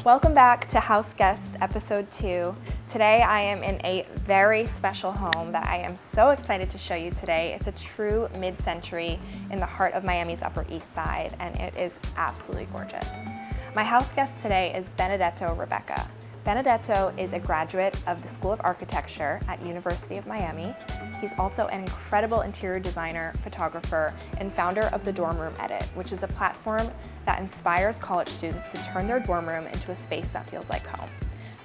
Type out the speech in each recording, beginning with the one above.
Welcome back to House Guests Episode 2. Today I am in a very special home that I am so excited to show you today. It's a true mid-century in the heart of Miami's Upper East Side, and it is absolutely gorgeous. My house guest today is Benedetto Rebecca. Benedetto is a graduate of the School of Architecture at University of Miami. He's also an incredible interior designer, photographer, and founder of the Dorm Room Edit, which is a platform that inspires college students to turn their dorm room into a space that feels like home.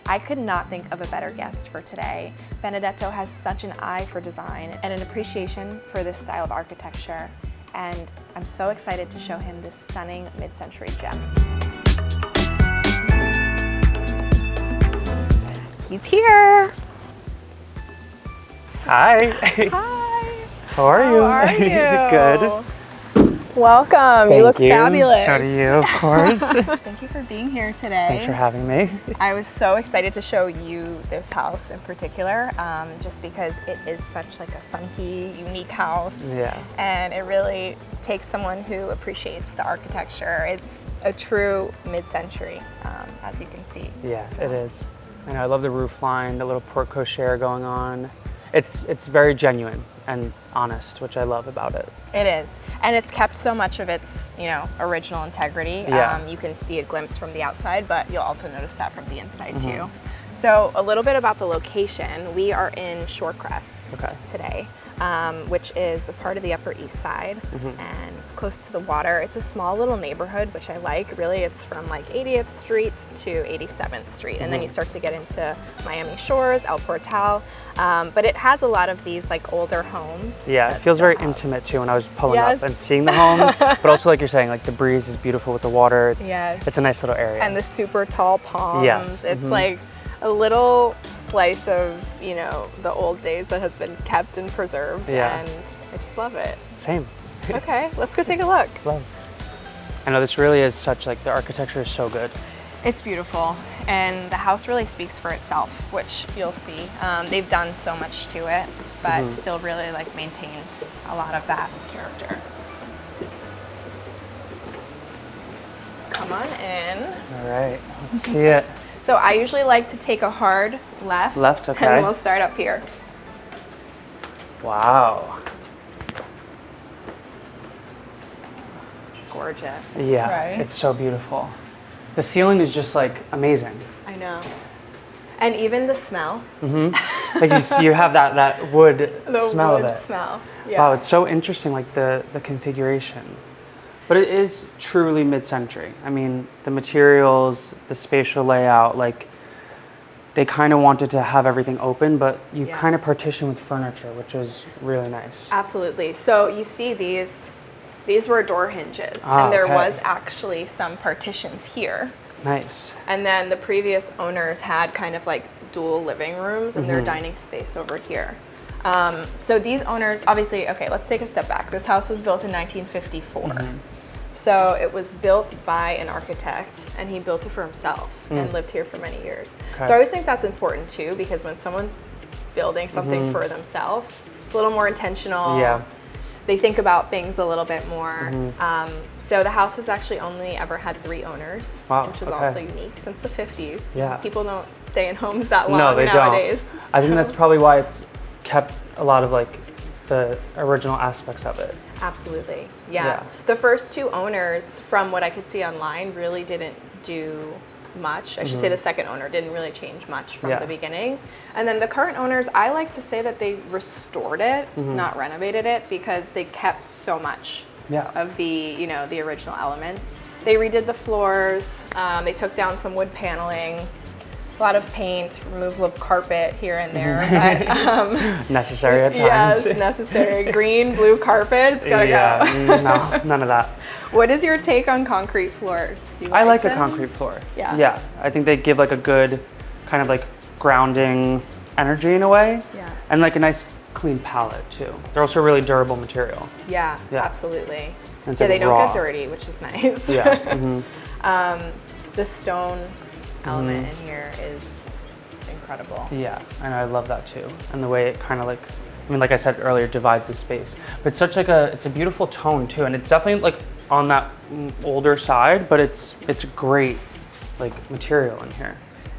I could not think of a better guest for today. Benedetto has such an eye for design and an appreciation for this style of architecture, and I'm so excited to show him this stunning mid-century gem. He's here. Hi. Hi. How are you? How are you? Good. Welcome. You look fabulous. So do you, of course. Thank you for being here today. Thanks for having me. I was so excited to show you this house in particular, just because it is such like a funky, unique house. Yeah. And it really takes someone who appreciates the architecture. It's a true mid-century, as you can see. Yeah, So. it is. And I love the roof line, the little porte cochere going on. It's very genuine and honest, which I love about it. It is, and it's kept so much of its, original integrity. Yeah. You can see a glimpse from the outside, but you'll also notice that from the inside too. So a little bit about the location. We are in Shorecrest today, which is a part of the Upper East Side, and it's close to the water. It's a small little neighborhood, which I like. Really, it's from like 80th Street to 87th Street, and then you start to get into Miami Shores, El Portal, but it has a lot of these like older homes. Yeah, it feels very intimate too when I was pulling up and seeing the homes, but also like you're saying, like the breeze is beautiful with the water. It's a nice little area. And the super tall palms. Yes. It's like a little slice of, the old days that has been kept and preserved, and I just love it. Same. Okay, let's go take a look. Love. I know this really is such, like the architecture is so good. It's beautiful, and the house really speaks for itself, which you'll see. They've done so much to it, but still really like maintains a lot of that character. Come on in. All right, let's see it. So I usually like to take a hard left. Left, okay. And we'll start up here. Wow. Gorgeous. Yeah, right? It's so beautiful. The ceiling is just like amazing. I know. And even the smell. Like you have that wood smell of it. Smell. Yeah. Wow, it's so interesting, like the configuration. But it is truly mid-century. I mean, the materials, the spatial layout, like they kind of wanted to have everything open, but you kind of partition with furniture, which was really nice. Absolutely. So you see these were door hinges, and there was actually some partitions here. Nice. And then the previous owners had kind of like dual living rooms and their dining space over here. So these owners, obviously, okay, let's take a step back. This house was built in 1954. So it was built by an architect, and he built it for himself and lived here for many years. So I always think that's important too, because when someone's building something for themselves, it's a little more intentional. Yeah. They think about things a little bit more. So the house has actually only ever had 3 owners, which is also unique since the 50s. Yeah. People don't stay in homes that long No, they nowadays. don't. I think that's probably why it's kept a lot of like the original aspects of it. Absolutely, yeah. The first 2 owners, from what I could see online, really didn't do much. I should say the second owner didn't really change much from the beginning. And then the current owners, I like to say that they restored it, not renovated it, because they kept so much of the, the original elements. They redid the floors, they took down some wood paneling, a lot of paint, removal of carpet here and there. But, necessary at times. Yes, necessary. Green, blue carpet, it's gotta go. No, none of that. What is your take on concrete floors? Do you I like them? a concrete floor. Yeah. Yeah, I think they give like a good kind of like grounding energy in a way. Yeah. And like a nice clean palette too. They're also a really durable material. Yeah, absolutely. And They don't get dirty, which is nice. Yeah. The stone element in here is incredible. Yeah, and I love that too. And the way it kind of like, I mean, like I said earlier, divides the space. But it's such like it's a beautiful tone too. And it's definitely like on that older side, but it's great like material in here.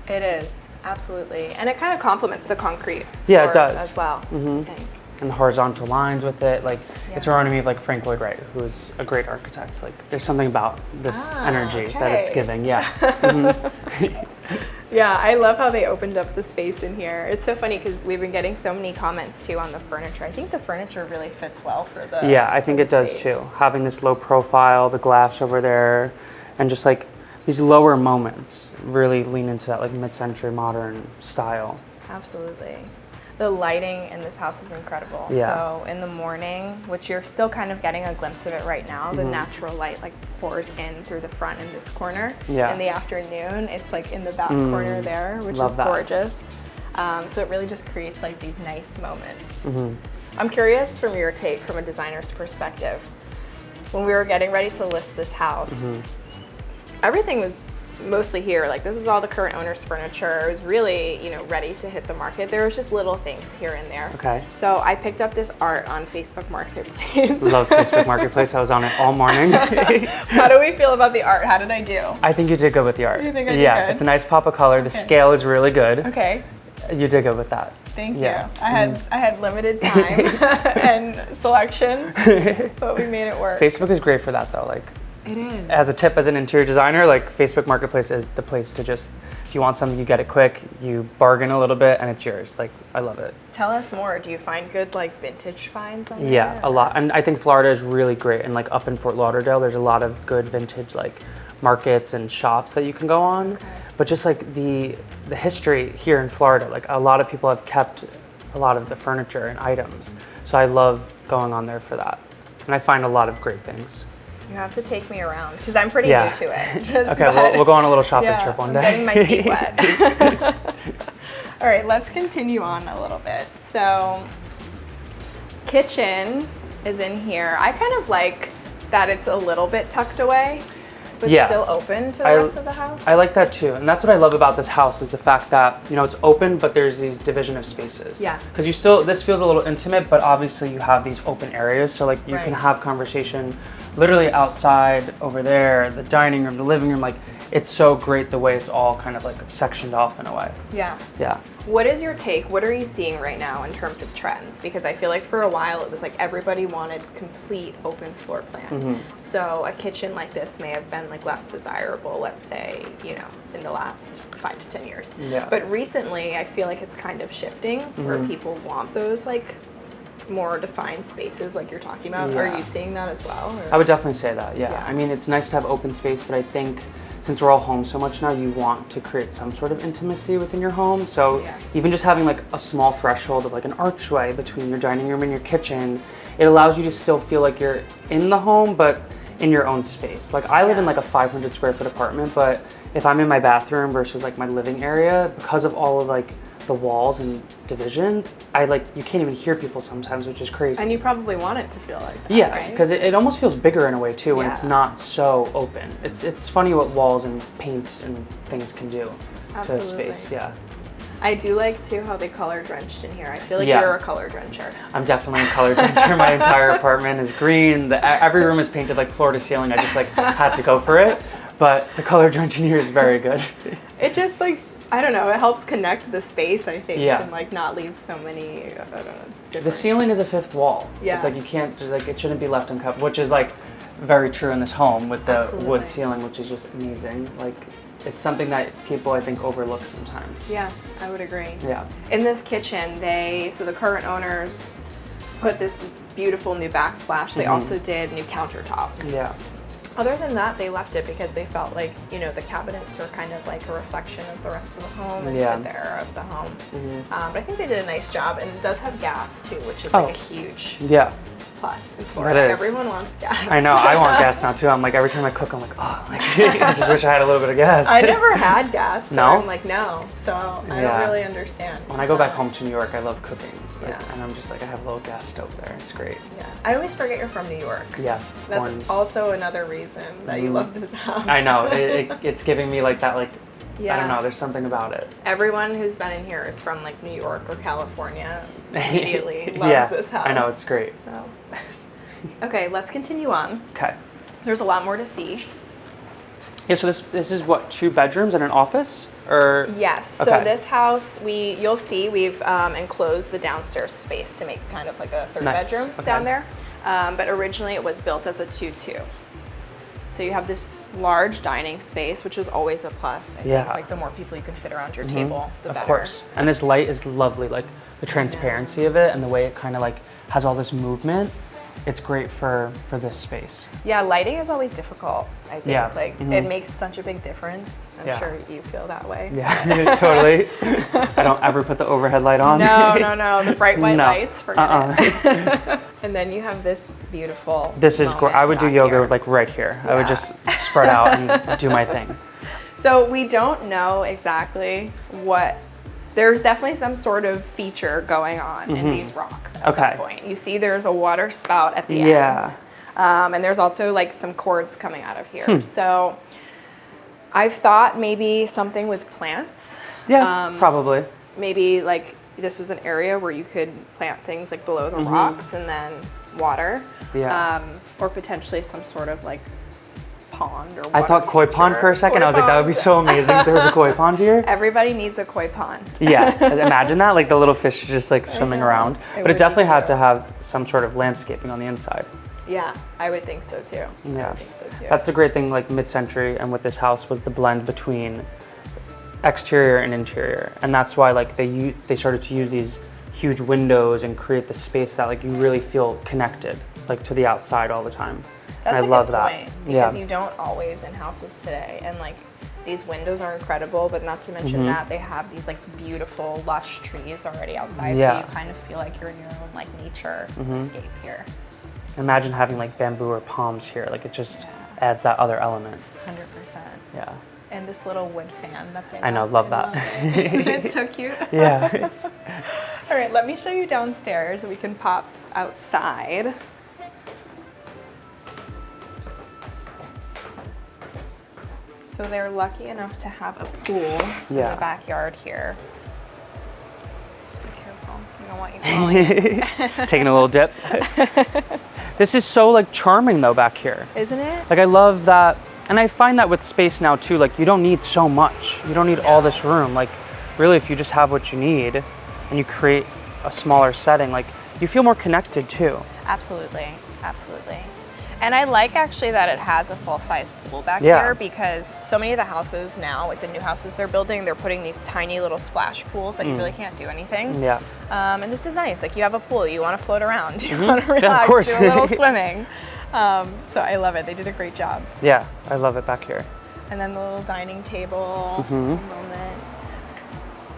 It is, absolutely. And it kind of complements the concrete Yeah, it floors does. as well. I think. And the horizontal lines with it, like it's reminding me of like Frank Lloyd Wright, who is a great architect. Like there's something about this energy that it's giving. Yeah. Yeah, I love how they opened up the space in here. It's so funny because we've been getting so many comments too on the furniture. I think the furniture really fits well for the Yeah, I think it does too. Having this low profile, the glass over there, and just like these lower moments really lean into that like mid-century modern style. Absolutely. The lighting in this house is incredible. Yeah. So in the morning, which you're still kind of getting a glimpse of it right now, the natural light like pours in through the front in this corner. Yeah. In the afternoon, it's like in the back corner there, which Love is that. gorgeous. So it really just creates like these nice moments. I'm curious from your take, from a designer's perspective, when we were getting ready to list this house, everything was mostly here. Like this is all the current owner's furniture. It was really, you know, ready to hit the market. There was just little things here and there. Okay. So I picked up this art on Facebook Marketplace. Love Facebook Marketplace. I was on it all morning. How do we feel about the art? How did I do? I think you did good with the art. You think I did Yeah, good? it's a nice pop of color. The scale is really good. Okay. You did good with that. Thank Yeah. you. I had limited time and selections, but we made it work. Facebook is great for that though. Like It is. as a tip as an interior designer, like Facebook Marketplace is the place to just, if you want something, you get it quick, you bargain a little bit and it's yours. Like I love it. Tell us more. Do you find good like vintage finds on there? Yeah, a lot. And I think Florida is really great. And like up in Fort Lauderdale, there's a lot of good vintage like markets and shops that you can go on. Okay. But just like the history here in Florida, like a lot of people have kept a lot of the furniture and items. So I love going on there for that. And I find a lot of great things. You have to take me around because I'm pretty Yeah. new to it. Okay, we'll go on a little shopping trip one day. I'm getting my feet wet. All right, let's continue on a little bit. So, kitchen is in here. I kind of like that it's a little bit tucked away, but Yeah. still open to the rest of the house. I like that too. And that's what I love about this house is the fact that, you know, it's open, but there's these division of spaces. Yeah. Because this feels a little intimate, but obviously you have these open areas. So like you can Right. have conversation literally outside over there, the dining room, the living room. Like it's so great the way it's all kind of like sectioned off in a way. Yeah. Yeah. What is your take? What are you seeing right now in terms of trends? Because I feel like for a while it was like everybody wanted complete open floor plan. So a kitchen like this may have been like less desirable, let's say, you know, in the last 5 to 10 years. Yeah. But recently I feel like it's kind of shifting where people want those like more defined spaces like you're talking about. Yeah. Are you seeing that as well? Or? I would definitely say that, yeah. Yeah. I mean, it's nice to have open space, but I think since we're all home so much now, you want to create some sort of intimacy within your home. So Yeah. even just having like a small threshold of like an archway between your dining room and your kitchen, it allows you to still feel like you're in the home, but in your own space. Like I live in like a 500 square foot apartment, but if I'm in my bathroom versus like my living area, because of all of like the walls and divisions, you can't even hear people sometimes, which is crazy. And you probably want it to feel like that, Yeah, right? because it almost feels bigger in a way too when it's Yeah. not so open. It's funny what walls and paint and things can do Absolutely. to space. Yeah, I do like too how they color drenched in here. I feel like Yeah. you're a color drencher. I'm definitely a color drencher. My entire apartment is green. Every room is painted like floor to ceiling. I just like had to go for it, but the color drench in here is very good. It just like, I don't know, it helps connect the space, I think, Yeah. and like not leave so many, I don't know, The different. ceiling is a fifth wall. Yeah. It's like you can't just like it shouldn't be left uncovered, which is like very true in this home with the Absolutely. wood ceiling, which is just amazing. Like it's something that people I think overlook sometimes. Yeah, I would agree. Yeah. In this kitchen, so the current owners put this beautiful new backsplash. They also did new countertops. Yeah. Other than that, they left it because they felt like, you know, the cabinets are kind of like a reflection of the rest of the home and Yeah. fit the era of the home. But I think they did a nice job, and it does have gas too, which is like a huge Yeah. plus in Florida. That is. Everyone wants gas. I know. I want gas now too. I'm like every time I cook, I'm like, oh, like, I just wish I had a little bit of gas. I never had gas, so No? I'm like, no. So I Yeah. don't really understand. When I go back home to New York, I love cooking. Like, Yeah. And I'm just like, I have a little gas stove there. It's great. Yeah. I always forget you're from New York. Yeah. That's born- also another reason that you love this house. I know. It's giving me like that, like, I Yeah. don't know. There's something about it. Everyone who's been in here is from like New York or California. Immediately loves Yeah, this house. I know. It's great. So. Okay, let's continue on. Okay. There's a lot more to see. Yeah, so this is what, 2 bedrooms and an office? Or Yes. okay. So this house, you'll see we've enclosed the downstairs space to make kind of like a 3rd Nice. bedroom Okay. down there. But originally it was built as a 2-2. So you have this large dining space, which is always a plus. I think like the more people you can fit around your table, the better. Of course. And this light is lovely, like the transparency of it and the way it kind of like has all this movement. It's great for this space. Yeah, lighting is always difficult, I think. Yeah. Like it makes such a big difference. I'm sure you feel that way. Yeah, totally. I don't ever put the overhead light on. No. The bright white lights, forget it. And then you have this beautiful This is I would do yoga here. like right here. I would just spread out and do my thing. So we don't know exactly what, there's definitely some sort of feature going on in these rocks at some point. You see there's a water spout at the end. And there's also like some cords coming out of here. So I've thought maybe something with plants. Yeah, probably. Maybe like this was an area where you could plant things like below the rocks and then water. Yeah. Or potentially some sort of like pond or water I thought koi pond for a second. I was like, that would be so amazing if there was a koi pond here. Everybody needs a koi pond. Yeah, imagine that, like the little fish just like swimming around. But it definitely had to have some sort of landscaping on the inside. Yeah, I would think so too. Yeah, I would think so too. that's the great thing, like mid-century and with this house was the blend between exterior and interior, and that's why like they started to use these huge windows and create the space that like you really feel connected like to the outside all the time. That's and I love that. Point, because you don't always in houses today, and like these windows are incredible, but not to mention that they have these like beautiful lush trees already outside, so you kind of feel like you're in your own like nature escape here. Imagine having like bamboo or palms here, like it just adds that other element. 100%. Yeah. And this little wood fan that they I know, love that. Isn't it so cute? Yeah. All right, let me show you downstairs. We can pop outside. So they're lucky enough to have a pool in the backyard here. Just be careful. We don't want you falling. Taking a little dip. This is so like charming though back here. Isn't it? Like I love that. And I find that with space now too, like you don't need so much. You don't need all this room. Like really if you just have what you need and you create a smaller setting, like you feel more connected too. Absolutely, absolutely. And I like actually that it has a full-size pool back here, because so many of the houses now, like the new houses they're building, they're putting these tiny little splash pools that you really can't do anything. Yeah. And this is nice. Like you have a pool, you want to float around, you want to relax, Yeah, of course. do a little swimming. So I love it. They did a great job. Yeah, I love it back here. And then the little dining table moment.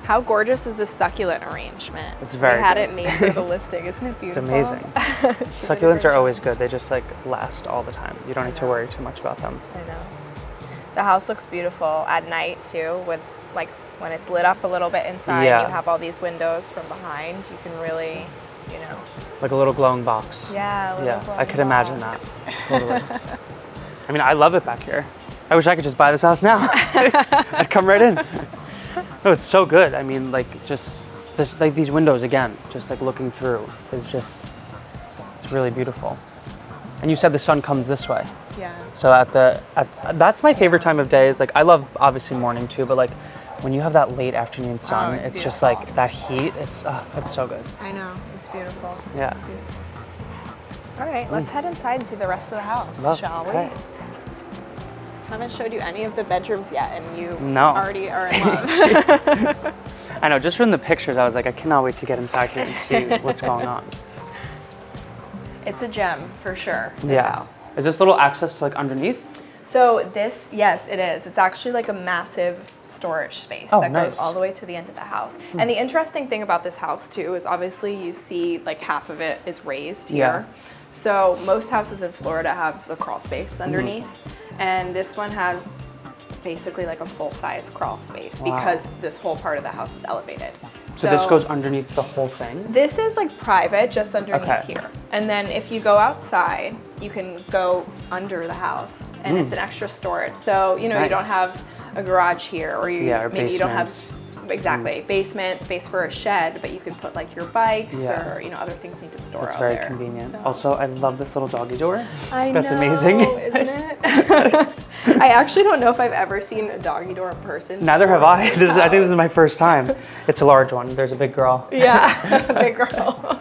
How gorgeous is this succulent arrangement? It's very We had good. it made for the listing. Isn't it It's beautiful? amazing. Succulents are always good. They just like last all the time. You don't need to worry too much about them. I know. The house looks beautiful at night too, with like when it's lit up a little bit inside, you have all these windows from behind. You can really, you know. Like a little glowing box. Yeah, a little glowing I could imagine that. box. Totally. I mean, I love it back here. I wish I could just buy this house now. I'd come right in. No, it's so good. I mean, like just this, like these windows again, just like looking through is just, it's really beautiful. And you said the sun comes this way. Yeah. So that's my favorite time of day. Is like I love obviously morning too, but like when you have that late afternoon sun, it's just like that heat. It's so good. I know. It's beautiful. Yeah. It's beautiful. All right, let's head inside and see the rest of the house, shall we? Okay. Haven't showed you any of the bedrooms yet, and you No. already are in love. I know, just from the pictures, I was like, I cannot wait to get inside here and see what's going on. It's a gem for sure, this house. Is this little access to like underneath? So this, yes, it is. It's actually like a massive storage space that goes all the way to the end of the house. And the interesting thing about this house too is obviously you see like half of it is raised here. So most houses in Florida have the crawl space underneath. And this one has basically like a full-size crawl space because this whole part of the house is elevated. So this goes underneath the whole thing? This is like private, just underneath here. And then if you go outside, you can go under the house and it's an extra storage. So, you know, you don't have a garage here or maybe you don't have exactly. Basement, space for a shed, but you could put like your bikes Yeah. or, you know, other things you need to store It's out very there. convenient. So- Also, I love this little doggy door. I That's know, amazing. isn't it? I actually don't know if I've ever seen a doggy door in person. Neither have I. before I think this is my first time. It's a large one. There's a big girl. Yeah, big girl.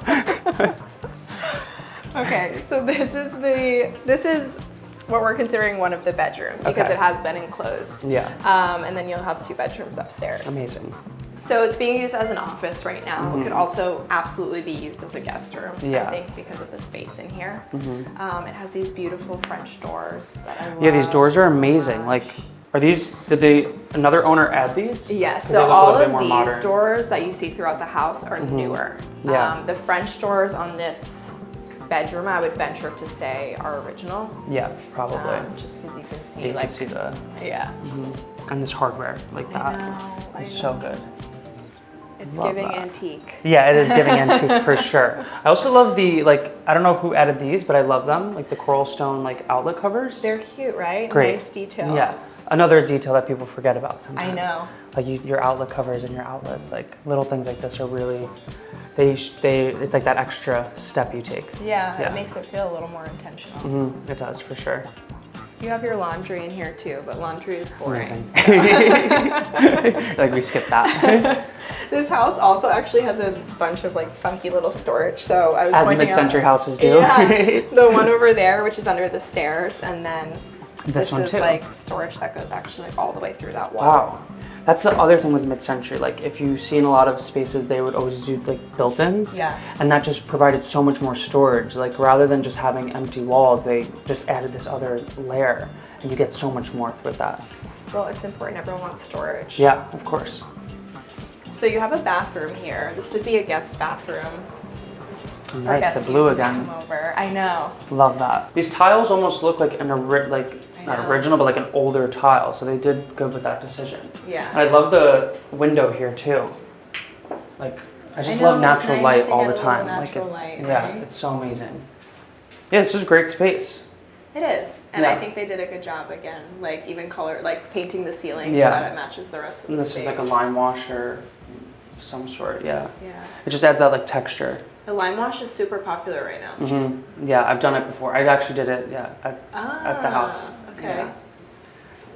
Okay, so this is what we're considering one of the bedrooms because Okay. it has been enclosed. Yeah. And then you'll have 2 bedrooms upstairs. Amazing. So it's being used as an office right now. It could also absolutely be used as a guest room, Yeah. I think, because of the space in here. It has these beautiful French doors that I love. Yeah, these doors are amazing. so Like, much. another owner add these? Yes, 'Cause so they look a all little bit of more these modern. doors that you see throughout the house are newer. Yeah. The French doors on this bedroom, I would venture to say, are original. Yeah, probably. Just because you can see, Yeah, you like, can see the, yeah. and this hardware like that. I It's know. so good. It's Love giving that. antique. Yeah, it is giving antique for sure. I also love the, like, I don't know who added these, but I love them, like the coral stone like outlet covers. They're cute, right? Great. Nice details. Yeah, another detail that people forget about sometimes. I know. Like your outlet covers and your outlets, like little things like this are really, it's like that extra step you take. Yeah, Yeah. it makes it feel a little more intentional. It does for sure. You have your laundry in here too, but laundry is boring. Like we skipped that. This house also actually has a bunch of like funky little storage. So I was As pointing mid-century out, houses do. Yeah, the one over there, which is under the stairs, and then This one is too. like storage that goes actually like all the way through that wall. Wow. That's the other thing with mid-century. Like if you see in a lot of spaces, they would always do like built-ins. Yeah. And that just provided so much more storage. Like rather than just having empty walls, they just added this other layer and you get so much more with that. Well, it's important. Everyone wants storage. Yeah, of course. So you have a bathroom here. This would be a guest bathroom. for Nice, guests the blue using to again. Come over. I know. Love that. These tiles almost look like not know. original, but like an older tile. So they did good with that decision. Yeah. And I love the window here too. Like I just know, love it's natural nice light to all get the a little time. natural light, yeah, right? it's so amazing. Yeah, this is great space. It is, and I Yeah. think they did a good job again. Like even color, like painting the ceiling Yeah. so that it matches the rest of And the this space. is like a lime wash or some sort. Yeah. Yeah. It just adds that like texture. The lime wash is super popular right now. Yeah, I've done it before. I actually did it. Yeah, at the house. Okay. Yeah.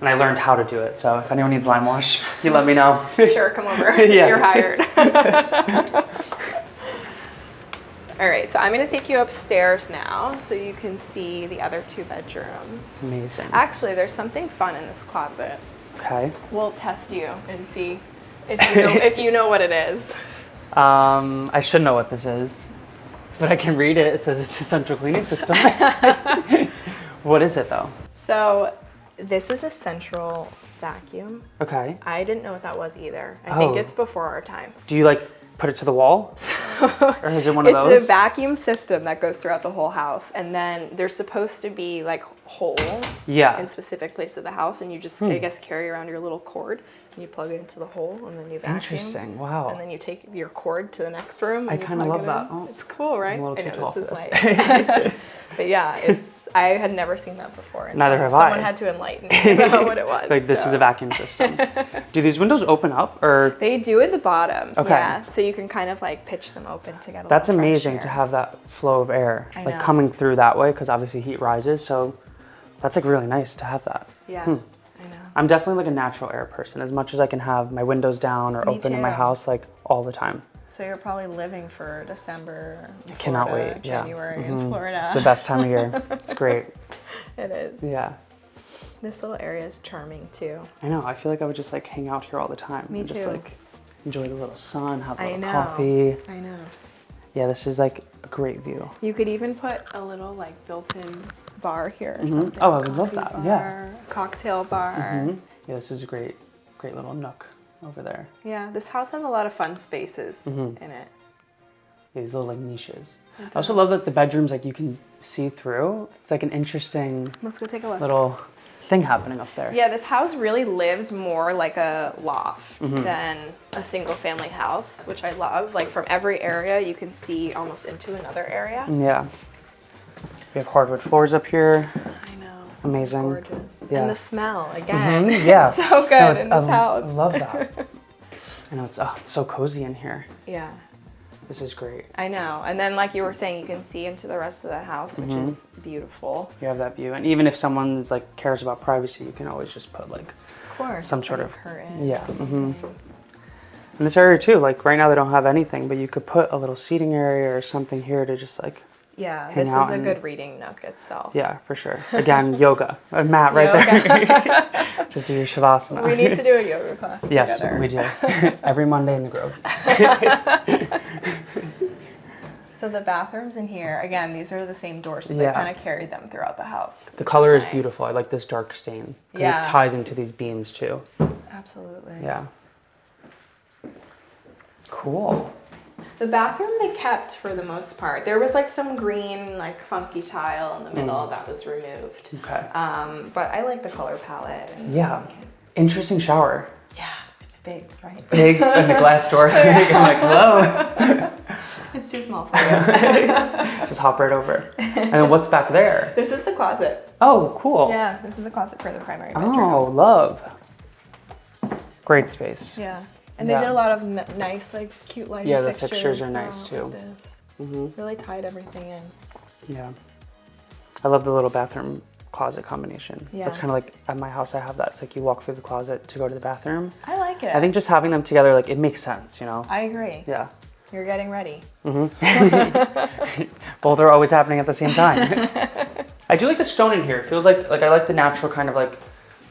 And I learned how to do it. So if anyone needs lime wash, you let me know. Sure, come over. Yeah. You're hired. All right, so I'm gonna take you upstairs now so you can see the other 2 bedrooms. Amazing. Actually, there's something fun in this closet. Okay. We'll test you and see if you know what it is. I should know what this is, but I can read it. It says it's a central cleaning system. What is it though? So this is a central vacuum. Okay. I didn't know what that was either. I think Oh. it's before our time. Do you like put it to the wall? Or is it one of those? It's a vacuum system that goes throughout the whole house, and then there's supposed to be like holes Yeah. in specific places of the house, and you just I guess carry around your little cord and you plug it into the hole, and then you vacuum. Interesting. Wow. And then you take your cord to the next room. I and you kinda plug love it that. in. Oh, It's cool, right? I'm a little I too know tall this for is this. like, but yeah, I had never seen that before. And Neither so have someone I. had to enlighten me about what it was. Like this is a vacuum system. Do these windows open up or? They do at the bottom. Okay. Yeah, so you can kind of like pitch them open to get a That's little fresh amazing air. to have that flow of air I like know. coming through that way because obviously heat rises. So that's like really nice to have that. Yeah, I know. I'm definitely like a natural air person. As much as I can have my windows down or Me open in my too. house, like all the time. So you're probably living for December, I cannot Florida, wait. Yeah. January in Florida. It's the best time of year. It's great. It is. Yeah. This little area is charming too. I know. I feel like I would just like hang out here all the time. Me and just too. like enjoy the little sun, have a I little know. coffee. I know. Yeah, this is like a great view. You could even put a little like built-in bar here or something. Oh, I would love Coffee that. Yeah. bar, cocktail bar. Yeah, this is a great little nook over there. Yeah, this house has a lot of fun spaces in it. Yeah, these little like niches. I also love that the bedrooms like you can see through. It's like an interesting Let's go take a look. little thing happening up there. Yeah, this house really lives more like a loft Mm-hmm. than a single family house, which I love. Like from every area, you can see almost into another area. Yeah. We have hardwood floors up here. I know. Amazing. Gorgeous. Yeah. And the smell, again. Yeah. So good No, in this house. I love that. I know it's so cozy in here. Yeah. This is great. I know. And then like you were saying, you can see into the rest of the house, which is beautiful. You have that view. And even if someone's like cares about privacy, you can always just put like some sort of curtain. Yeah. In this area too, like right now they don't have anything, but you could put a little seating area or something here to just like this is a good reading nook itself. Yeah, for sure. Again, yoga. A mat right there. Just do your shavasana. We need to do a yoga class yes, together. we do. Every Monday in the Grove. So the bathrooms in here, again, these are the same doors, so they kind of carry them throughout the house. The color is beautiful. I like this dark stain. Yeah. It ties into these beams too. Absolutely. Yeah. Cool. The bathroom they kept for the most part. There was like some green, like funky tile in the middle that was removed. Okay. But I like the color palette. And Interesting shower. Yeah, it's big, right? Big and the glass door. I'm like, hello. It's too small for you. Just hop right over. And then what's back there? This is the closet. Oh, cool. Yeah, this is the closet for the primary bedroom. Oh, love. Great space. Yeah. And they did a lot of nice, like, cute lighting the fixtures. fixtures are nice too. Really tied everything in. Yeah. I love the little bathroom closet combination. Yeah. That's kind of like at my house I have that. It's like you walk through the closet to go to the bathroom. I like it. I think just having them together, like it makes sense, you know? I agree. Yeah. You're getting ready. Both are always happening at the same time. I do like the stone in here. It feels like I like the natural kind of like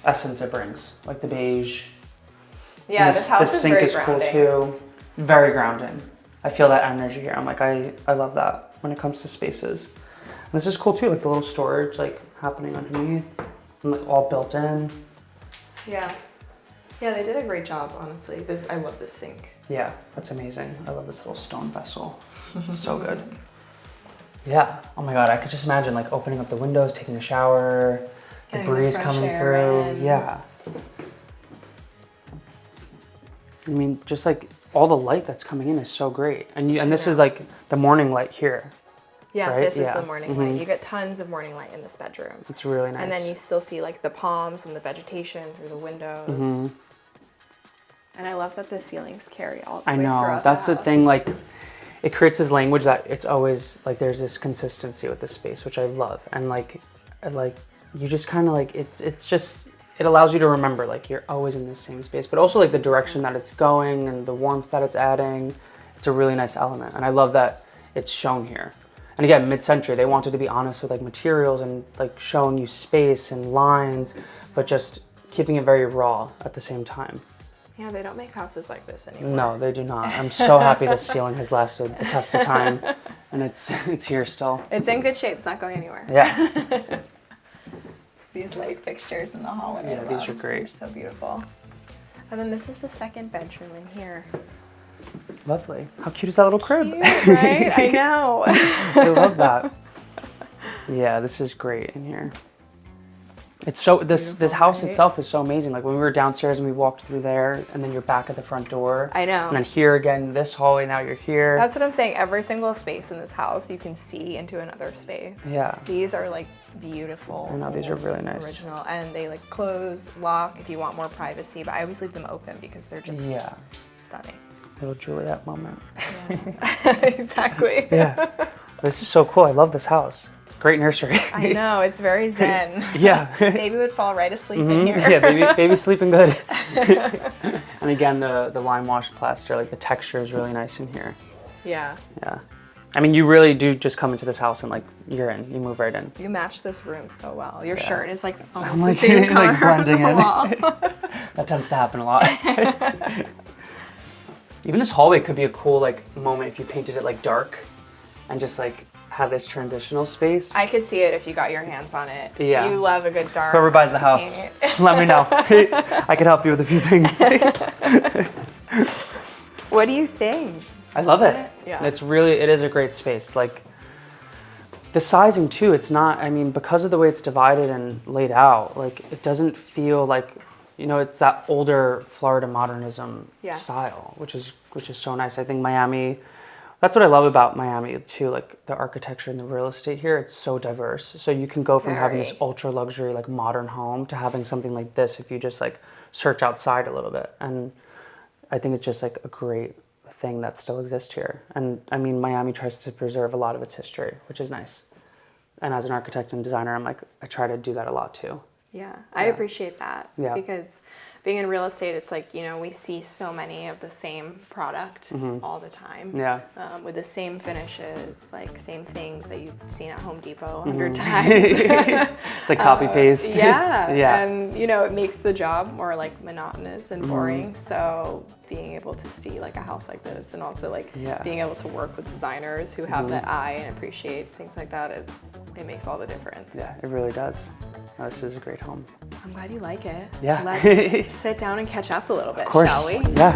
essence it brings. Like the beige. Yeah, this house is very grounding. Cool too. Very grounding. I feel that energy here. I'm like, I love that when it comes to spaces. And this is cool too, like the little storage like happening underneath and like all built in. Yeah. Yeah, they did a great job, honestly. I love this sink. Yeah, that's amazing. I love this little stone vessel. It's so good. Yeah. Oh my God, I could just imagine like opening up the windows, taking a shower, the breeze coming through. Yeah. I mean, just like all the light that's coming in is so great. And this is like the morning light here. Yeah, right? this is the morning light. You get tons of morning light in this bedroom. It's really nice. And then you still see like the palms and the vegetation through the windows. And I love that the ceilings carry all the way throughout that's the the thing, like it creates this language that it's always like there's this consistency with the space, which I love. And like you just kind of like it allows you to remember like you're always in the same space, but also like the direction that it's going and the warmth that it's adding. It's a really nice element, and I love that it's shown here. And again, mid-century, they wanted to be honest with like materials and like showing you space and lines, but just keeping it very raw at the same time. Yeah, they don't make houses like this anymore. No, they do not. I'm so happy this ceiling has lasted the test of time, and it's here still. It's in good shape. It's not going anywhere. Yeah. These light fixtures in the hallway. Yeah, these are great. They're so beautiful. And then this is the second bedroom in here. Lovely. How cute is that little crib? Cute, right? I know. I love that. Yeah, this is great in here. It's so this house itself is so amazing. Like when we were downstairs and we walked through there, and then you're back at the front door. I know. And then here again, this hallway. Now you're here. That's what I'm saying. Every single space in this house, you can see into another space. Yeah. These are like beautiful. I know, these are really nice. Original, and they like close, lock if you want more privacy. But I always leave them open because they're just stunning. Little Juliet moment. Yeah. Exactly. Yeah. This is so cool. I love this house. Great nursery. I know, it's very zen. Yeah. Baby would fall right asleep in here. Yeah, baby's sleeping good. And again, the lime wash plaster, like the texture is really nice in here. Yeah. Yeah. I mean, you really do just come into this house and like you're in. You move right in. You match this room so well. Your shirt is like almost I'm like, the same color like blending on the in. wall. That tends to happen a lot. Even this hallway could be a cool like moment if you painted it like dark and just like have this transitional space. I could see it if you got your hands on it. Yeah. You love a good dark. Whoever buys the house, let me know. I can help you with a few things. What do you think? I love it. Yeah. It is a great space. Like the sizing too, it's not, I mean, because of the way it's divided and laid out, like it doesn't feel like, you know, it's that older Florida modernism style, which is so nice. I think Miami, that's what I love about Miami too, like the architecture and the real estate here, it's so diverse. So you can go from having this ultra luxury, like modern home to having something like this if you just like search outside a little bit. And I think it's just like a great thing that still exists here. And I mean, Miami tries to preserve a lot of its history, which is nice. And as an architect and designer, I try to do that a lot too. Yeah, I appreciate that. Yeah. Because being in real estate, it's like, we see so many of the same product all the time. Yeah. With the same finishes, like same things that you've seen at Home Depot 100 times. It's like copy paste. Yeah. Yeah. And, it makes the job more like monotonous and boring. So being able to see like a house like this, and also like being able to work with designers who have that eye and appreciate things like that, it makes all the difference. Yeah, it really does. This is a great home. I'm glad you like it. Yeah. Let's sit down and catch up a little bit, Of course. shall we? Yeah.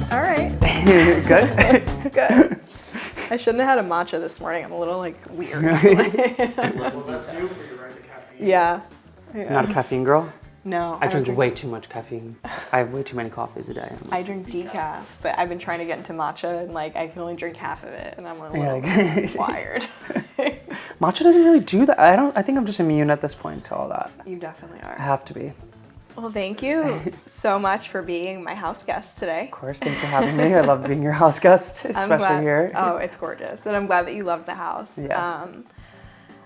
All right. Good? Good. I shouldn't have had a matcha this morning. I'm a little like weird. Well, that's new for you, right? The caffeine. Yeah. Not a caffeine girl? No. I don't drink way too much caffeine. I have way too many coffees a day. I drink decaf, but I've been trying to get into matcha, and like I can only drink half of it, and I'm a little wired. Matcha doesn't really do that. I think I'm just immune at this point to all that. You definitely I are. have to be. Well, thank you so much for being my house guest today. Of course, thanks for having me. I love being your house guest, I'm especially glad. here. Oh, it's gorgeous, and I'm glad that you loved the house. Yeah.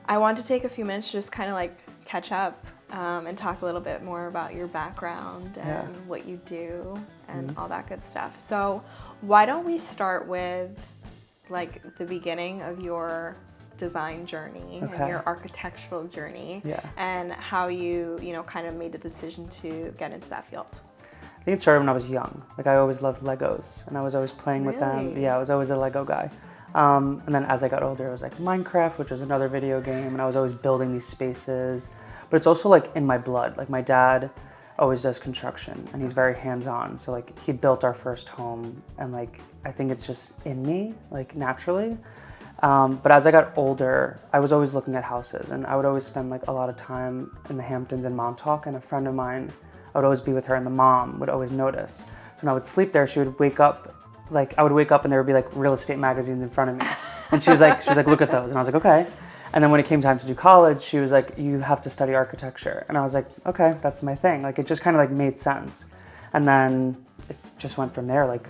I want to take a few minutes to just kind of like catch up and talk a little bit more about your background and what you do and all that good stuff. So why don't we start with like the beginning of your design journey and your architectural journey and how you kind of made the decision to get into that field. I think it started when I was young. Like I always loved Legos and I was always playing with them. Yeah, I was always a Lego guy. And then as I got older, it was like Minecraft, which was another video game, and I was always building these spaces. But it's also like in my blood. Like my dad always does construction and he's very hands-on. So like he built our first home, and like I think it's just in me, like naturally. But as I got older, I was always looking at houses, and I would always spend like a lot of time in the Hamptons and Montauk, and a friend of mine, I would always be with her, and the mom would always notice. So when I would sleep there, she would wake up, like I would wake up and there would be like real estate magazines in front of me. And she was like, look at those. And I was like, okay. And then when it came time to do college, she was like, you have to study architecture. And I was like, okay, that's my thing. Like it just kind of like made sense. And then it just went from there, like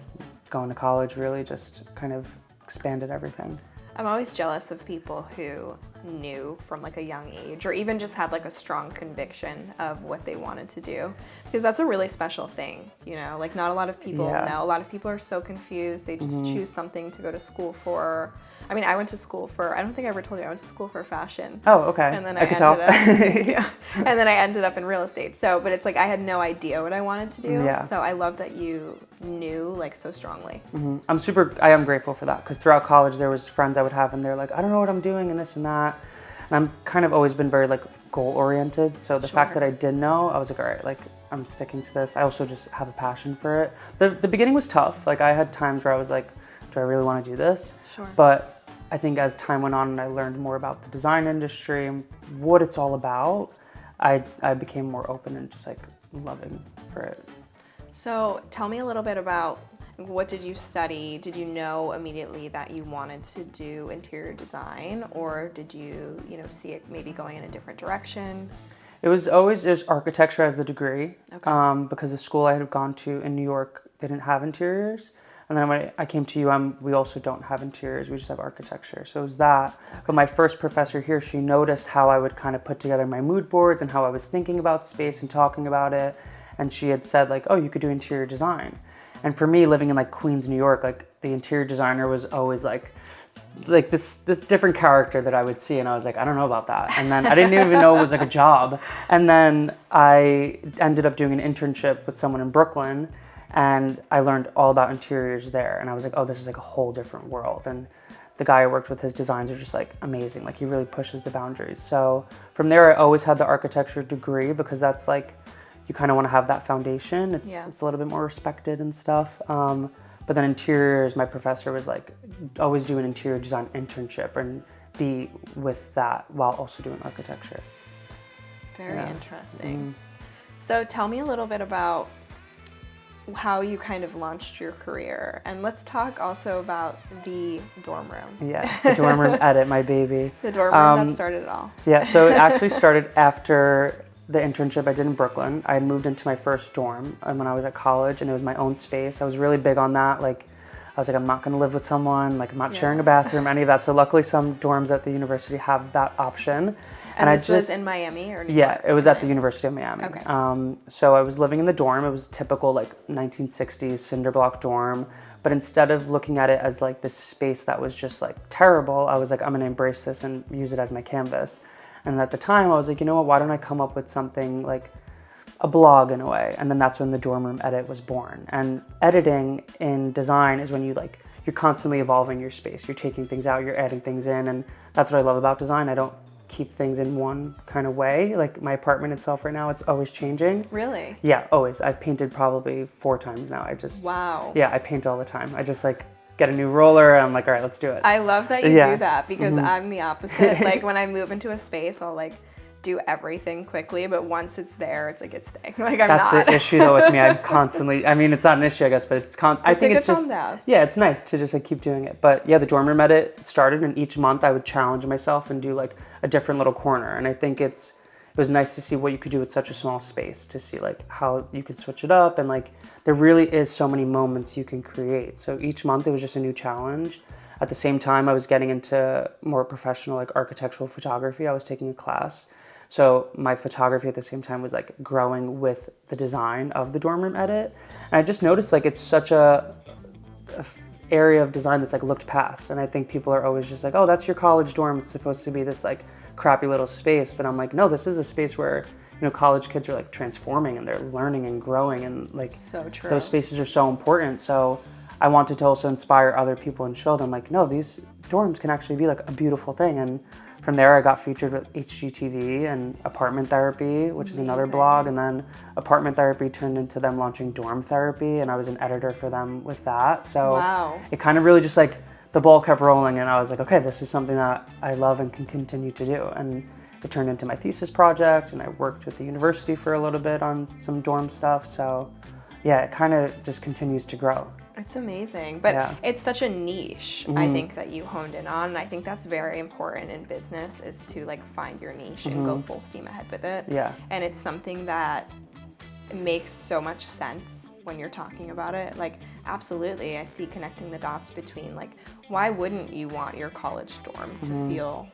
going to college really just kind of expanded everything. I'm always jealous of people who knew from like a young age, or even just had like a strong conviction of what they wanted to do, because that's a really special thing, like not a lot of people know. A lot of people are so confused. They just choose something to go to school for. I mean, I went to school for, I don't think I ever told you, I went to school for fashion. Oh, okay. And then I could tell. And then I ended up in real estate. So, but it's like I had no idea what I wanted to do. Yeah. So I love that you knew like so strongly. I am grateful for that, because throughout college there was friends I would have and they're like, I don't know what I'm doing and this and that. And I'm kind of always been very like goal oriented. So the fact that I did know, I was like, all right, like I'm sticking to this. I also just have a passion for it. The beginning was tough. Like I had times where I was like, do I really want to do this? Sure. But I think as time went on and I learned more about the design industry and what it's all about, I became more open and just like loving for it. So tell me a little bit about, what did you study? Did you know immediately that you wanted to do interior design, or did you, see it maybe going in a different direction? It was always just architecture as the degree, Okay. because the school I had gone to in New York didn't have interiors. And then when I came to UM, we also don't have interiors, we just have architecture. So it was that. Okay. But my first professor here, she noticed how I would kind of put together my mood boards and how I was thinking about space and talking about it. And she had said like, oh, you could do interior design. And for me, living in like Queens, New York, like the interior designer was always like this different character that I would see, and I was like, I don't know about that. And then I didn't even know it was like a job. And then I ended up doing an internship with someone in Brooklyn, and I learned all about interiors there. And I was like, oh, this is like a whole different world. And the guy I worked with, his designs are just like amazing. Like he really pushes the boundaries. So from there, I always had the architecture degree, because that's like, you kind of want to have that foundation. It's a little bit more respected and stuff. But then interiors, my professor was like, always do an interior design internship and be with that while also doing architecture. Very interesting. So tell me a little bit about how you kind of launched your career. And let's talk also about the dorm room. Yeah, the dorm room edit, my baby. The dorm room that started it all. Yeah, so it actually started after the internship I did in Brooklyn. I had moved into my first dorm when I was at college, and it was my own space. I was really big on that. Like, I was like, I'm not going to live with someone. Like, I'm not sharing a bathroom, any of that. So luckily, some dorms at the university have that option. And this was in Miami or New York? Yeah, it was at the University of Miami. Okay. So I was living in the dorm. It was typical like 1960s cinder block dorm. But instead of looking at it as like this space that was just like terrible, I was like, I'm going to embrace this and use it as my canvas. And at the time, I was like, you know what, why don't I come up with something like a blog in a way? And then that's when the dorm room edit was born. And editing in design is when you're constantly evolving your space. You're taking things out, you're adding things in. And that's what I love about design. I don't keep things in one kind of way. Like my apartment itself right now, it's always changing. Really? Yeah, always. I've painted probably 4 times now. Wow. Yeah, I paint all the time. I just like get a new roller and I'm like, all right, let's do it. I love that you do that because I'm the opposite. Like when I move into a space, I'll like do everything quickly, but once it's there, it's like it's staying. Like That's the issue though with me. I'm constantly, I mean, it's not an issue, I guess, but I think it's just, yeah, it's nice to just like keep doing it. But yeah, the dorm room edit started, and each month I would challenge myself and do like a different little corner. And I think it was nice to see what you could do with such a small space, to see like how you could switch it up, and like there really is so many moments you can create. So each month it was just a new challenge. At the same time, I was getting into more professional like architectural photography. I was taking a class. So my photography at the same time was like growing with the design of the dorm room edit. And I just noticed like it's such a area of design that's like looked past. And I think people are always just like, oh, that's your college dorm. It's supposed to be this like crappy little space. But I'm like, no, this is a space where, you know, college kids are like transforming and they're learning and growing, and like so true. Those spaces are so important. So I wanted to also inspire other people and show them like, no, these dorms can actually be like a beautiful thing. And from there, I got featured with HGTV and Apartment Therapy, which is another blog. And then Apartment Therapy turned into them launching Dorm Therapy, and I was an editor for them with that. So It kind of really just like the ball kept rolling, and I was like, okay, this is something that I love and can continue to do. And it turned into my thesis project, and I worked with the university for a little bit on some dorm stuff. So yeah, it kind of just continues to grow. It's amazing, but it's such a niche, I think, that you honed in on, and I think that's very important in business, is to like find your niche and go full steam ahead with it. Yeah. And it's something that makes so much sense when you're talking about it. Like, absolutely, I see connecting the dots between like, why wouldn't you want your college dorm to feel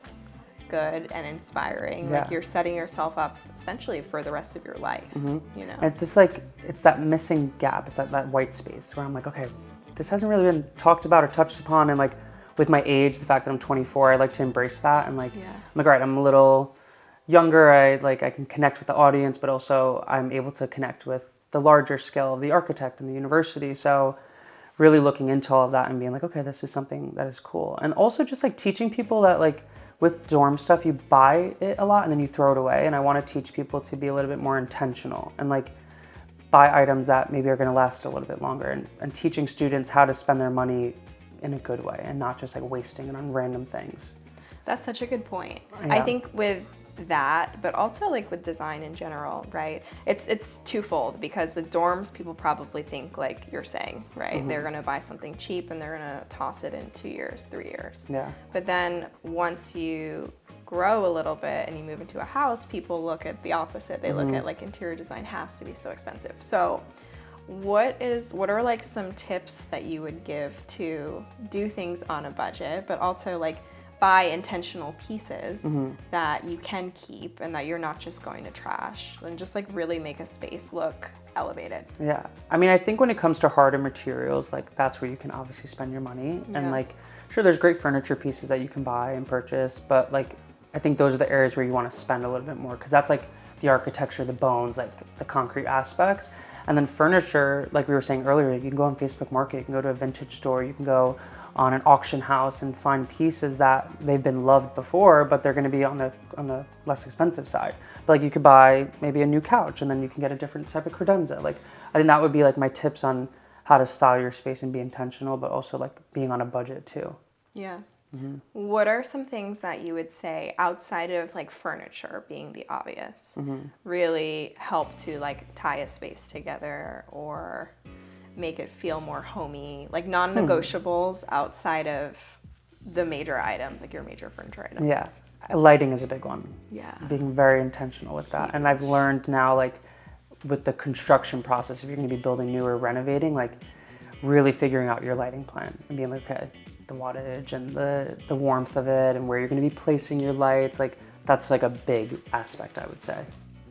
good and inspiring? Like you're setting yourself up essentially for the rest of your life, you know? And it's just like, it's that missing gap. It's that white space where I'm like, okay, this hasn't really been talked about or touched upon. And like with my age, the fact that I'm 24, I like to embrace that. And like, I'm like, all right, I'm a little younger. I can connect with the audience, but also I'm able to connect with the larger scale of the architect and the university. So really looking into all of that and being like, okay, this is something that is cool. And also just like teaching people that like, with dorm stuff, you buy it a lot and then you throw it away. And I want to teach people to be a little bit more intentional and like buy items that maybe are going to last a little bit longer, and teaching students how to spend their money in a good way and not just like wasting it on random things. That's such a good point. Yeah. I think with that, but also like with design in general, right? It's twofold, because with dorms, people probably think like you're saying, right? They're gonna buy something cheap and they're gonna toss it in 2 years, 3 years. Yeah. But then once you grow a little bit and you move into a house, people look at the opposite. They look at like interior design has to be so expensive. So what are like some tips that you would give to do things on a budget, but also like buy intentional pieces that you can keep and that you're not just going to trash, and just like really make a space look elevated? Yeah. I mean, I think when it comes to harder materials, like that's where you can obviously spend your money. And like, sure, there's great furniture pieces that you can buy and purchase, but like, I think those are the areas where you want to spend a little bit more, because that's like the architecture, the bones, like the concrete aspects. And then furniture, like we were saying earlier, you can go on Facebook Market, you can go to a vintage store, you can go on an auction house and find pieces that they've been loved before, but they're going to be on the less expensive side. But like you could buy maybe a new couch and then you can get a different type of credenza. Like I think that would be like my tips on how to style your space and be intentional, but also like being on a budget too. Yeah. What are some things that you would say, outside of like furniture being the obvious, really help to like tie a space together, or make it feel more homey, like non-negotiables outside of the major items, like your major furniture items? Yeah, lighting is a big one. Yeah. Being very intentional with that. And I've learned now, like, with the construction process, if you're going to be building new or renovating, like, really figuring out your lighting plan and being like, okay, the wattage and the warmth of it and where you're going to be placing your lights, like, that's like a big aspect, I would say.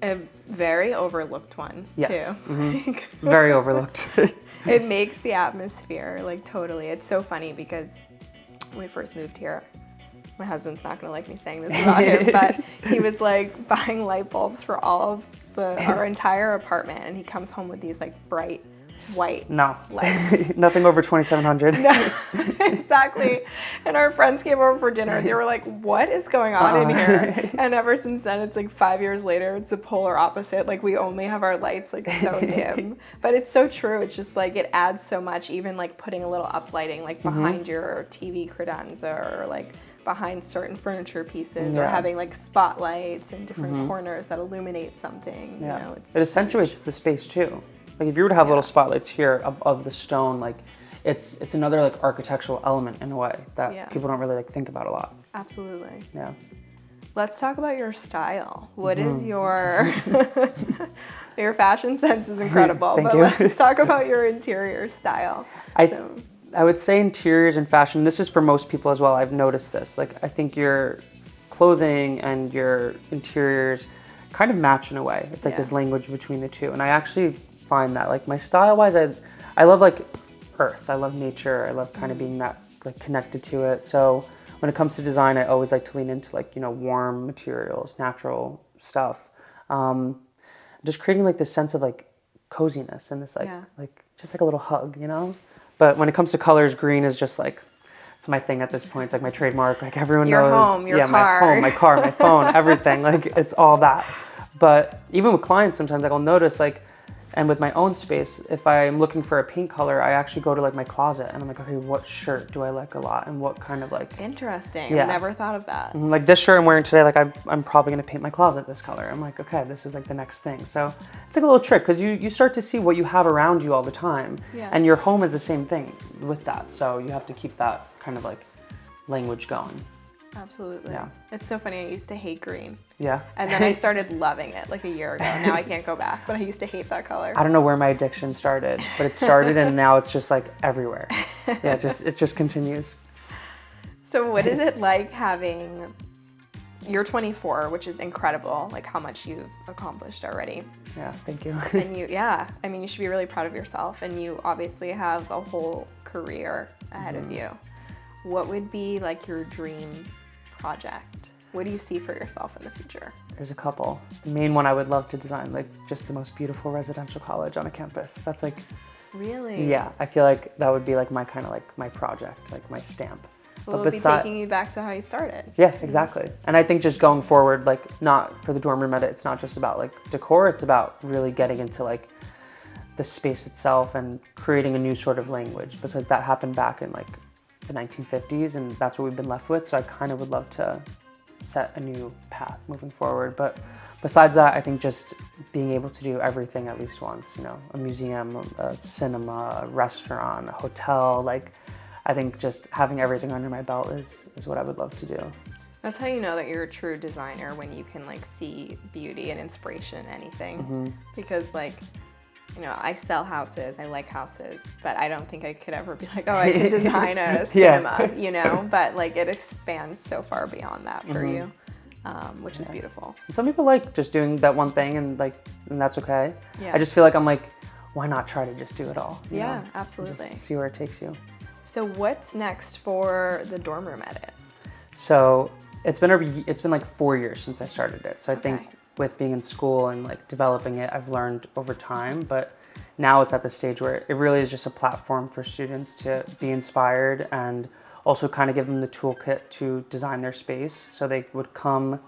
A very overlooked one, Yes. too. Mm-hmm. Very overlooked. It makes the atmosphere, like, totally. It's so funny because when we first moved here, my husband's not going to like me saying this about him, but he was, like, buying light bulbs for all of our entire apartment, and he comes home with these, like, bright white lights. Nothing over 2,700. No, exactly. And our friends came over for dinner. They were like, what is going on in here? And ever since then, it's like 5 years later, it's the polar opposite. Like, we only have our lights like so dim. But it's so true. It's just like it adds so much, even like putting a little uplighting like behind your TV credenza or like behind certain furniture pieces or having like spotlights in different corners that illuminate something. You know, it accentuates the space too. Like, if you were to have little spotlights here of the stone, like, it's another like architectural element in a way that people don't really like think about a lot. Absolutely. Yeah. Let's talk about your style. What is your your fashion sense is incredible, Thank but you. let's talk about your interior style. I would say interiors and fashion, this is for most people as well. I've noticed this. Like, I think your clothing and your interiors kind of match in a way. It's like this language between the two. And I actually find that, like, my style wise, I love like earth. I love nature. I love kind of being that like connected to it. So when it comes to design, I always like to lean into like, you know, warm materials, natural stuff. Just creating like this sense of like coziness and this like just like a little hug, you know? But when it comes to colors, green is just like, it's my thing at this point. It's like my trademark. Like, everyone your knows. Home, your car. My home, my car, my phone, everything. Like, it's all that. But even with clients, sometimes like I'll notice like, and with my own space, if I'm looking for a paint color, I actually go to like my closet and I'm like, okay, what shirt do I like a lot and what kind of like... Interesting. I've never thought of that. Like, this shirt I'm wearing today, like I'm probably gonna paint my closet this color. I'm like, okay, this is like the next thing. So it's like a little trick because you start to see what you have around you all the time. Yeah. And your home is the same thing with that. So you have to keep that kind of like language going. Absolutely. Yeah. It's so funny. I used to hate green. Yeah. And then I started loving it like a year ago. Now I can't go back, but I used to hate that color. I don't know where my addiction started, but it started and now it's just like everywhere. Yeah, it just continues. So what is it like having, you're 24, which is incredible, like how much you've accomplished already. Yeah, thank you. And I mean, you should be really proud of yourself, and you obviously have a whole career ahead of you. What would be like your dream project? What do you see for yourself in the future? There's a couple. The main one I would love to design, like just the most beautiful residential college on a campus. That's like... Really? Yeah, I feel like that would be like my kind of like my project, like my stamp. Well, it would be taking you back to how you started. Yeah, exactly. And I think just going forward, like, not for the dorm room edit, it's not just about like decor, it's about really getting into like the space itself and creating a new sort of language, because that happened back in like the 1950s and that's what we've been left with. So I kind of would love to set a new path moving forward. But besides that, I think just being able to do everything at least once, you know, a museum, a cinema, a restaurant, a hotel, like, I think just having everything under my belt is what I would love to do. That's how you know that you're a true designer, when you can like see beauty and inspiration in anything. Because like, you know, I sell houses, I like houses, but I don't think I could ever be like, oh, I can design a cinema, you know, but like it expands so far beyond that for you, which is beautiful. And some people like just doing that one thing and that's okay. Yeah. I just feel like I'm like, why not try to just do it all? You know? Absolutely. Just see where it takes you. So what's next for the dorm room edit? So it's been like 4 years since I started it. So I think with being in school and like developing it, I've learned over time, but now it's at the stage where it really is just a platform for students to be inspired and also kind of give them the toolkit to design their space. So they would come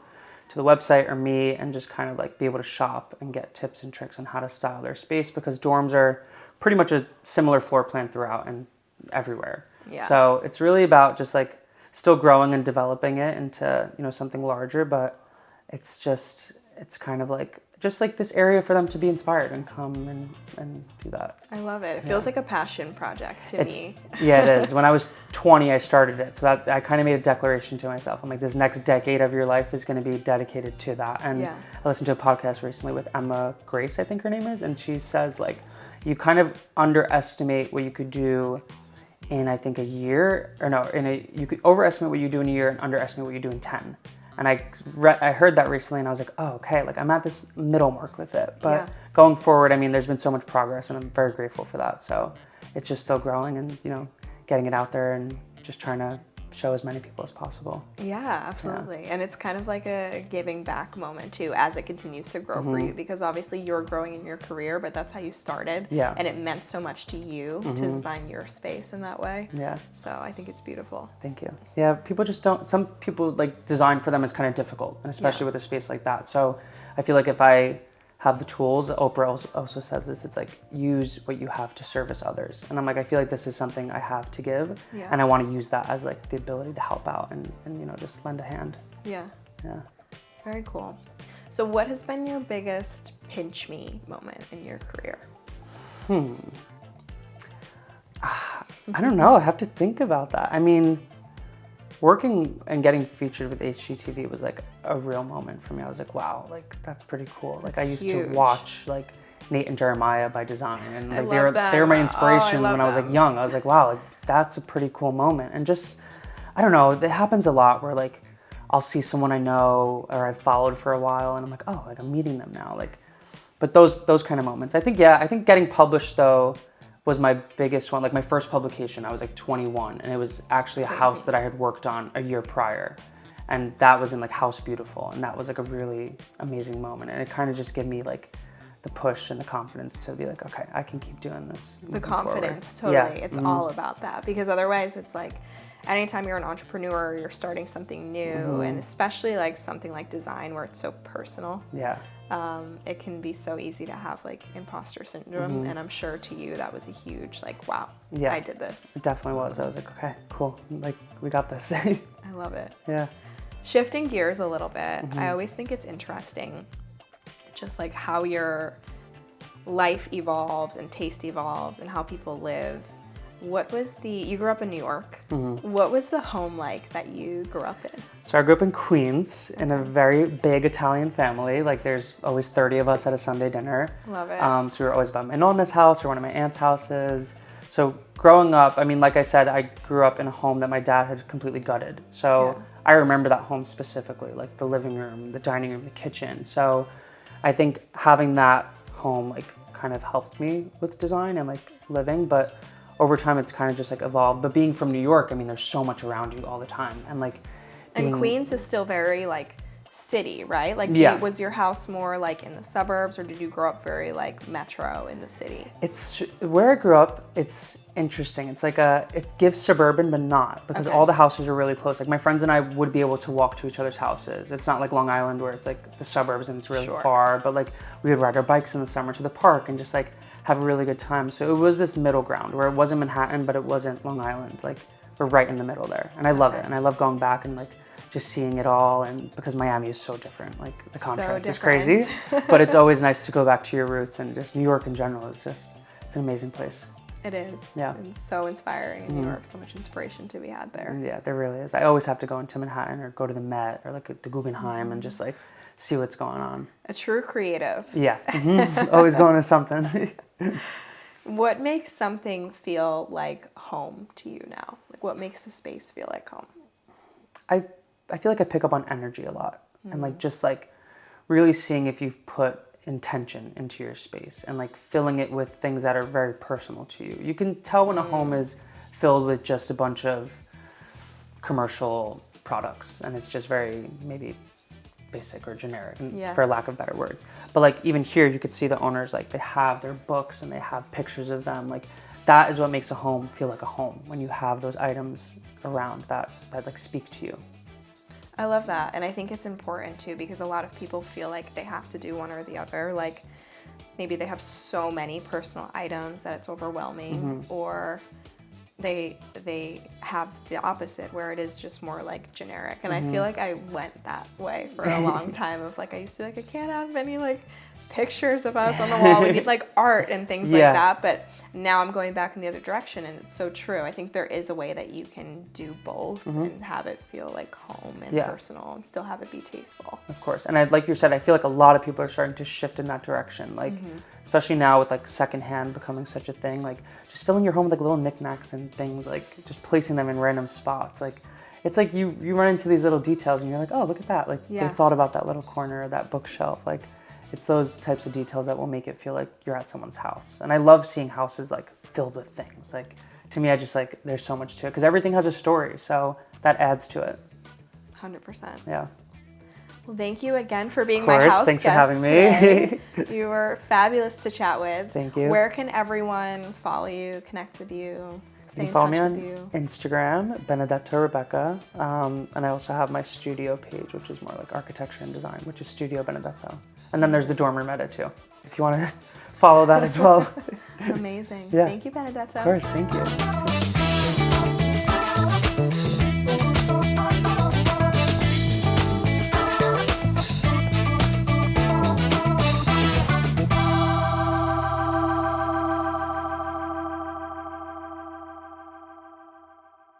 to the website or me and just kind of like be able to shop and get tips and tricks on how to style their space, because dorms are pretty much a similar floor plan throughout and everywhere. Yeah. So it's really about just like still growing and developing it into, you know, something larger, but it's kind of like just like this area for them to be inspired and come and do that. I love it. It feels like a passion project to me. Yeah, it is. When I was 20, I started it. So that I kind of made a declaration to myself. I'm like, this next decade of your life is going to be dedicated to that. And I listened to a podcast recently with Emma Grace, I think her name is, and she says like, you kind of underestimate what you could do in, I think, a year, or no, you could overestimate what you do in a year and underestimate what you do in 10. And I heard that recently and I was like, oh, okay, like I'm at this middle mark with it. But going forward, I mean, there's been so much progress and I'm very grateful for that. So it's just still growing and, you know, getting it out there and just trying to show as many people as possible. Yeah, absolutely. Yeah. And it's kind of like a giving back moment too as it continues to grow for you, because obviously you're growing in your career, but that's how you started. Yeah. And it meant so much to you to design your space in that way. Yeah. So I think it's beautiful. Thank you. Yeah, people just don't, some people like design for them is kind of difficult, and especially with a space like that. So I feel like if I have the tools, Oprah also says this, it's like use what you have to service others. And I'm like, I feel like this is something I have to give, and I want to use that as like the ability to help out and you know, just lend a hand. Yeah. Yeah. Very cool. So what has been your biggest pinch me moment in your career? I don't know. I have to think about that. I mean, working and getting featured with HGTV was like a real moment for me. I was like, wow, like that's pretty cool. Like I used to watch like Nate and Jeremiah by Design, and like they were my inspiration when I was like young. I was like, wow, like that's a pretty cool moment. And just, I don't know, it happens a lot where like I'll see someone I know or I've followed for a while and I'm like, oh, like I'm meeting them now. Like, but those kind of moments. I think getting published though was my biggest one. Like my first publication, I was like 21, and it was actually a house that I had worked on a year prior. And that was in like House Beautiful, and that was like a really amazing moment. And it kind of just gave me like the push and the confidence to be like, okay, I can keep doing this. The confidence, totally. Yeah. It's all about that, because otherwise it's like, anytime you're an entrepreneur, you're starting something new, and especially like something like design where it's so personal. Yeah. It can be so easy to have like imposter syndrome, and I'm sure to you that was a huge like, wow, I did this. It definitely was. I was like, okay, cool, like we got this. I love it. Yeah. Shifting gears a little bit, I always think it's interesting just like how your life evolves and taste evolves and how people live. You grew up in New York. What was the home like that you grew up in? So I grew up in Queens in a very big Italian family. Like there's always 30 of us at a Sunday dinner. Love it. So we were always by my nonna's house or one of my aunt's houses. So growing up, I mean, like I said, I grew up in a home that my dad had completely gutted. So I remember that home specifically, like the living room, the dining room, the kitchen. So I think having that home like kind of helped me with design and like living, but over time it's kind of just like evolved. But being from New York, I mean, there's so much around you all the time. And like and Queens is still very like city, right? Like was your house more like in the suburbs, or did you grow up very like metro in the city? It's where I grew up, it's interesting. It's like it gives suburban but not, because all the houses are really close. Like my friends and I would be able to walk to each other's houses. It's not like Long Island where it's like the suburbs and it's really far, but like we would ride our bikes in the summer to the park and just like have a really good time. So it was this middle ground where it wasn't Manhattan, but it wasn't Long Island. Like we're right in the middle there. And I love it. And I love going back and like just seeing it all. And because Miami is so different, like the contrast is crazy, but it's always nice to go back to your roots, and just New York in general is just, it's an amazing place. It is. Yeah. It's so inspiring in New York, so much inspiration to be had there. Yeah, there really is. I always have to go into Manhattan or go to the Met or like the Guggenheim and just like see what's going on. A true creative. Yeah, always going to something. What makes something feel like home to you now? Like what makes a space feel like home? I feel like I pick up on energy a lot, and like just like really seeing if you've put intention into your space and like filling it with things that are very personal to you. You can tell when a home is filled with just a bunch of commercial products and it's just very maybe basic or generic, for lack of better words. But like even here, you could see the owners, like they have their books and they have pictures of them. Like that is what makes a home feel like a home, when you have those items around that like speak to you. I love that. And I think it's important too, because a lot of people feel like they have to do one or the other. Like maybe they have so many personal items that it's overwhelming, or they have the opposite where it is just more like generic. And I feel like I went that way for a long time of like, I used to like, I can't have any like pictures of us on the wall. We need like art and things like that. But now I'm going back in the other direction, and it's so true. I think there is a way that you can do both and have it feel like home and personal and still have it be tasteful. Of course. And like you said, I feel like a lot of people are starting to shift in that direction. Like, especially now with like secondhand becoming such a thing, like just filling your home with like little knickknacks and things, like just placing them in random spots. Like, it's like you run into these little details and you're like, oh, look at that. Like they thought about that little corner or that bookshelf. Like, it's those types of details that will make it feel like you're at someone's house. And I love seeing houses like filled with things. Like, to me, I just like, there's so much to it because everything has a story. So that adds to it. 100%. Yeah. Well, thank you again for being my house Thanks guest for having me. You were fabulous to chat with. Thank you. Where can everyone follow you, connect with you, stay in follow touch me on with you? Instagram, Benedetto Rebecca. And I also have my studio page, which is more like architecture and design, which is Studio Benedetto. And then there's the dormer meta too, if you want to follow that as well. Amazing. Yeah. Thank you, Benedetto. Of course, thank you.